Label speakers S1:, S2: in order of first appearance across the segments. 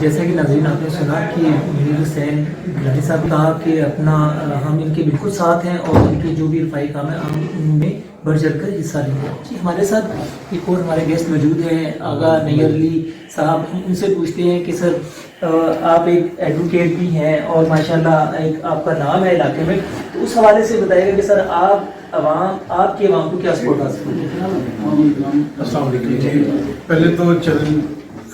S1: جیسا کہ ناظرین آپ نے سنا کہ میر حسین گیلانی صاحب کہا کہ اپنا ہم ان کے بالکل ساتھ ہیں اور ان کے جو بھی رفائی کام ہے ہم ان میں بڑھ چڑھ کر حصہ لیں گے. جی ہمارے ساتھ ایک اور ہمارے گیسٹ موجود ہیں آغا نیئر علی صاحب. ہم ان سے پوچھتے ہیں کہ سر آپ ایک ایڈوکیٹ بھی ہیں اور ماشاءاللہ ایک آپ کا نام ہے علاقے میں, تو اس حوالے سے بتائیے گا کہ سر آپ کے عوام کو کیا سپورٹ حاصل ہے؟
S2: السلام علیکم. جی پہلے تو چینل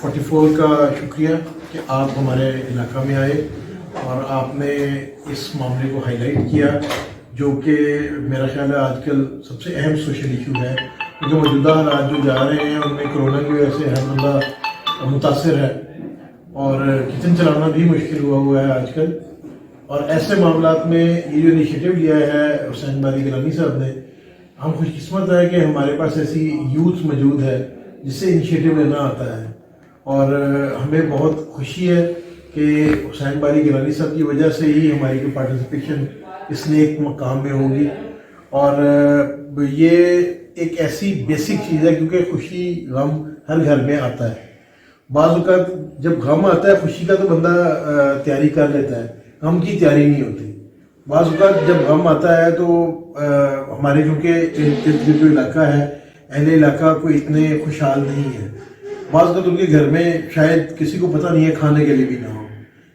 S2: 44 کا شکریہ کہ آپ ہمارے علاقہ میں آئے اور آپ نے اس معاملے کو ہائی لائٹ کیا جو کہ میرا خیال ہے آج کل سب سے اہم سوشل ایشو ہے, کیونکہ موجودہ حالات جو جا رہے ہیں ان میں کرونا کی وجہ سے ہر بندہ متاثر ہے اور کچن چلانا بھی مشکل ہوا ہے آج کل. اور ایسے معاملات میں یہ جو انیشیٹو لیا ہے حسین باری گیلانی صاحب نے, ہم خوش قسمت ہے کہ ہمارے پاس ایسی یوتھ موجود ہے جس سے انیشیٹو لینا آتا ہے, اور ہمیں بہت خوشی ہے کہ حسین باری گیلانی صاحب کی وجہ سے ہی ہماری جو پارٹیسپیشن اس نیک مقام میں ہوگی. اور یہ ایک ایسی بیسک چیز ہے کیونکہ خوشی غم ہر گھر میں آتا ہے. بعض اوقات جب غم آتا ہے خوشی کا تو بندہ تیاری کر لیتا ہے, غم کی تیاری نہیں ہوتی. بعض اوقات جب غم آتا ہے تو ہمارے کیونکہ جو علاقہ ہے اہل علاقہ کوئی اتنے خوشحال نہیں ہے. بعض اوقات ان کے گھر میں شاید کسی کو پتہ نہیں ہے کھانے کے لیے بھی نہ ہو.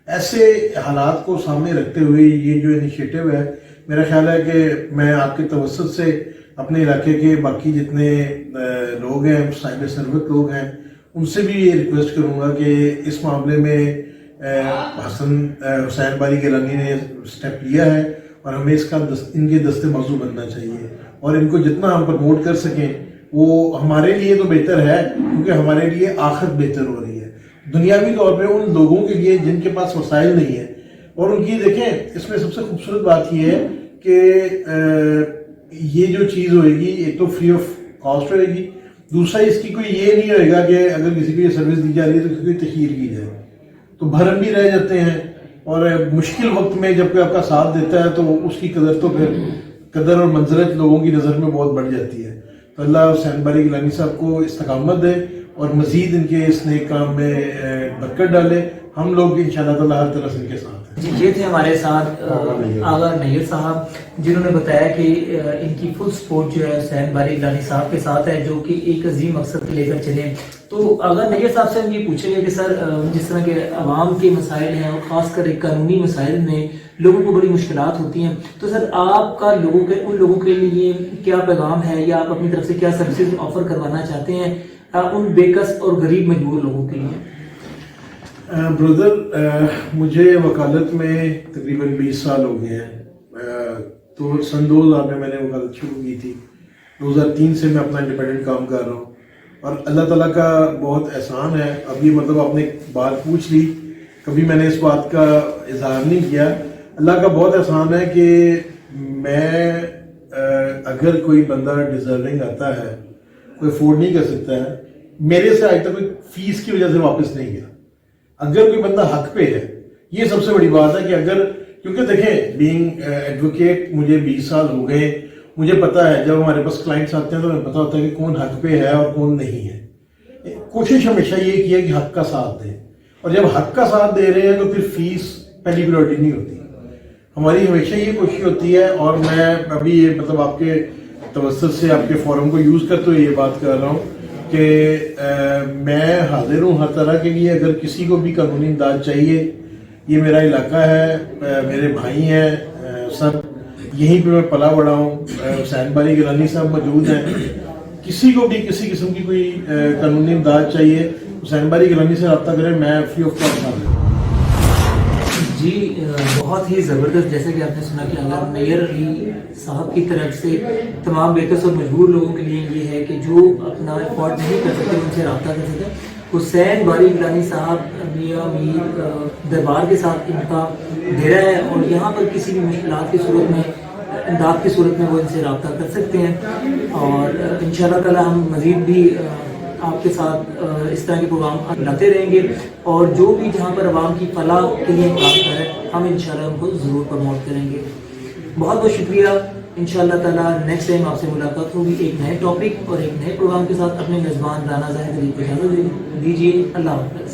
S2: ایسے حالات کو سامنے رکھتے ہوئے یہ جو انیشیٹو ہے, میرا خیال ہے کہ میں آپ کے توسط سے اپنے علاقے کے باقی جتنے لوگ ہیں صاحب ثروت لوگ ہیں ان سے بھی یہ ریکویسٹ کروں گا کہ اس معاملے میں حسین باری گیلانی نے اسٹیپ لیا ہے اور ہمیں اس کا ان کے دستے موضوع بننا چاہیے, اور ان کو جتنا ہم پروموٹ کر سکیں وہ ہمارے لیے تو بہتر ہے کیونکہ ہمارے لیے آخرت بہتر ہو رہی ہے دنیاوی طور پہ ان لوگوں کے لیے جن کے پاس وسائل نہیں ہیں. اور ان کی دیکھیں اس میں سب سے خوبصورت بات یہ ہے کہ یہ جو چیز ہوئے گی ایک تو فری آف کاسٹ ہوئے گی, دوسرا اس کی کوئی یہ نہیں ہوئے گا کہ اگر کسی کو یہ سروس دی جا رہی ہے تو کسی کو تخیر کی جائے, تو بھرم بھی رہ جاتے ہیں. اور مشکل وقت میں جب کوئی آپ کا ساتھ دیتا ہے تو اس کی قدر تو پھر قدر اور منزلت لوگوں کی نظر میں بہت بڑھ جاتی ہے. تو اللہ حسین باری گیلانی صاحب کو استقامت دے اور مزید ان کے اس نیک کام میں برکت ڈالے. ہم لوگ انشاءاللہ تعالی ہر طرح سے ان کے ساتھ ہیں.
S1: جی یہ تھے ہمارے ساتھ آغا نیئر صاحب جنہوں نے بتایا کہ ان کی فل سپورٹ جو ہے حسین باری گیلانی صاحب کے ساتھ ہے جو کہ ایک عظیم مقصد لے کر چلیں. تو آغا نیئر صاحب سے ہم یہ پوچھیں گے کہ سر جس طرح کے عوام کے مسائل ہیں اور خاص کر ایک قانونی مسائل میں لوگوں کو بڑی مشکلات ہوتی ہیں, تو سر آپ کا ان لوگوں کے لیے کیا پیغام ہے یا آپ اپنی طرف سے کیا سروسز آفر کروانا چاہتے ہیں ان بے کس اور غریب مجبور لوگوں کے لیے؟
S2: بردر مجھے وکالت میں تقریباً 20 سال ہو گئے ہیں. تو سن 2000 میں نے وکالت شروع کی تھی. 2003 سے میں اپنا انڈیپینڈنٹ کام کر رہا ہوں اور اللہ تعالیٰ کا بہت احسان ہے. اب یہ مطلب آپ نے بات پوچھ لی, کبھی میں نے اس بات کا اظہار نہیں کیا. اللہ کا بہت احسان ہے کہ میں اگر کوئی بندہ ڈیزرونگ آتا ہے, کوئی افورڈ نہیں کر سکتا ہے, میرے سے آج تک کوئی فیس کی وجہ سے واپس نہیں گیا. اگر کوئی بندہ حق پہ ہے, یہ سب سے بڑی بات ہے کہ اگر, کیونکہ دیکھیں بینگ ایڈوکیٹ مجھے 20 سال ہو گئے, مجھے پتا ہے جب ہمارے پاس کلائنٹس آتے ہیں تو ہمیں پتا ہوتا ہے کہ کون حق پہ ہے اور کون نہیں ہے. کوشش ہمیشہ یہ کی ہے کہ حق کا ساتھ دیں, اور جب حق کا ساتھ دے رہے ہیں تو پھر فیس پہلی پریورٹی نہیں ہوتی. ہماری ہمیشہ یہ کوشش ہوتی ہے, اور میں ابھی یہ مطلب آپ کے توسط سے آپ کے فورم کو یوز کرتے ہوئے یہ بات کر رہا ہوں کہ میں حاضر ہوں ہر طرح کے لیے. اگر کسی کو بھی قانونی امداد چاہیے, یہ میرا علاقہ ہے, میرے بھائی ہیں سب یہیں پہ میں پلا بڑا ہوں. حسین باری گیلانی صاحب موجود ہیں. کسی کو بھی کسی قسم کی کوئی قانونی امداد چاہیے حسین باری گیلانی سے رابطہ کریں, میں فری آف کاسٹ حاضر ہوں.
S1: جی بہت ہی زبردست. جیسے کہ آپ نے سنا کہ آغا نیئر علی صاحب کی طرف سے تمام بےکس اور مجبور لوگوں کے لیے یہ ہے کہ جو اپنا افورڈ نہیں کر سکتے ان سے رابطہ کر سکتے. حسین باری گیلانی صاحب میاں میر دربار کے ساتھ ان کا ڈیرا ہے, اور یہاں پر کسی بھی مشکلات کی صورت میں, امداد کی صورت میں وہ ان سے رابطہ کر سکتے ہیں. اور انشاءاللہ تعالی ہم مزید بھی آپ کے ساتھ اس طرح کے پروگرام لاتے رہیں گے, اور جو بھی جہاں پر عوام کی فلاح کے لیے کام کرے ہم انشاءاللہ ان کو ضرور پروموٹ کریں گے. بہت بہت شکریہ. انشاءاللہ تعالیٰ نیکسٹ ٹائم آپ سے ملاقات ہوگی ایک نئے ٹاپک اور ایک نئے پروگرام کے ساتھ. اپنے میزبان رانا زاہد علی کو اجازت دیجیے. اللہ حافظ.